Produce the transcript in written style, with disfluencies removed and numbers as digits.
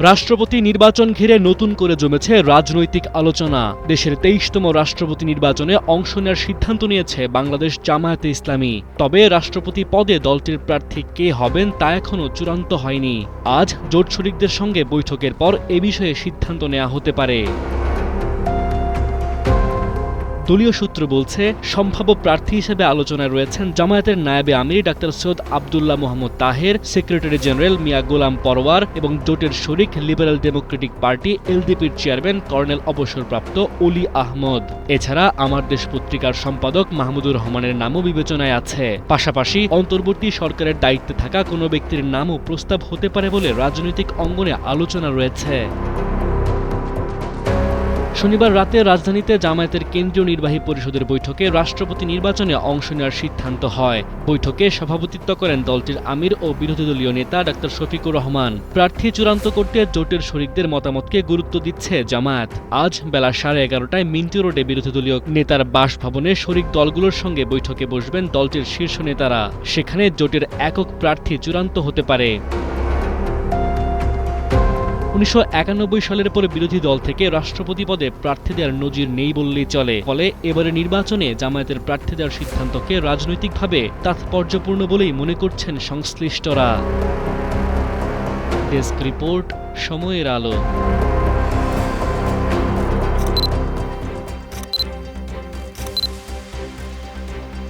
রাষ্ট্রপতি নির্বাচন ঘিরে নতুন করে জমেছে রাজনৈতিক আলোচনা। দেশের ২৩তম রাষ্ট্রপতি নির্বাচনে অংশ নেওয়ার সিদ্ধান্ত নিয়েছে বাংলাদেশ জামায়াতে ইসলামী। তবে রাষ্ট্রপতি পদে দলটির প্রার্থী কে হবেন তা এখনও চূড়ান্ত হয়নি। আজ জোট শরিকদের সঙ্গে বৈঠকের পর এ বিষয়ে সিদ্ধান্ত নেওয়া হতে পারে। দলীয় সূত্র বলছে, সম্ভাব্য প্রার্থী হিসেবে আলোচনায় রয়েছেন জামায়াতের নায়েবে আমির doctor Syed Abdullah Mohammad Taher, secretary general Mia Golam Parwar এবং জোটের শরিক লিবারেল ডেমোক্রেটিক পার্টি এলডিপির চেয়ারম্যান কর্নেল অবসরপ্রাপ্ত অলি আহমদ। এছাড়া আমার দেশ পত্রিকার সম্পাদক মাহমুদুর রহমানের নামও বিবেচনায় আছে। পাশাপাশি অন্তর্বর্তী সরকারের দায়িত্বে থাকা কোনো ব্যক্তির নামও প্রস্তাব হতে পারে বলে রাজনৈতিক অঙ্গনে আলোচনা রয়েছে। শনিবার রাতে রাজধানীতে জামায়াতের কেন্দ্রীয় নির্বাহী পরিষদের বৈঠকে রাষ্ট্রপতি নির্বাচনে অংশ নেওয়ার সিদ্ধান্ত হয়। বৈঠকে সভাপতিত্ব করেন দলটির আমির ও বিরোধী দলীয় নেতা ডাক্তার শফিকুর রহমান। প্রার্থী চূড়ান্ত করতে জোটের শরিকদের মতামতকে গুরুত্ব দিচ্ছে জামায়াত। আজ বেলা 11:30টায় মিন্টো রোডে বিরোধী দলীয় নেতার বাসভবনে শরিক দলগুলোর সঙ্গে বৈঠকে বসবেন দলটির শীর্ষ নেতারা। সেখানে জোটের একক প্রার্থী চূড়ান্ত হতে পারে। ১৯৯১ সালের পরে বিরোধী দল থেকে রাষ্ট্রপতি পদে প্রার্থী দেওয়ার নজির নেই বললেই চলে। ফলে এবারে নির্বাচনে জামায়াতের প্রার্থী দেওয়ার সিদ্ধান্তকে রাজনৈতিকভাবে তাৎপর্যপূর্ণ বলেই মনে করছেন সংশ্লিষ্টরা। ডেস্ক রিপোর্ট, সময়ের আলো।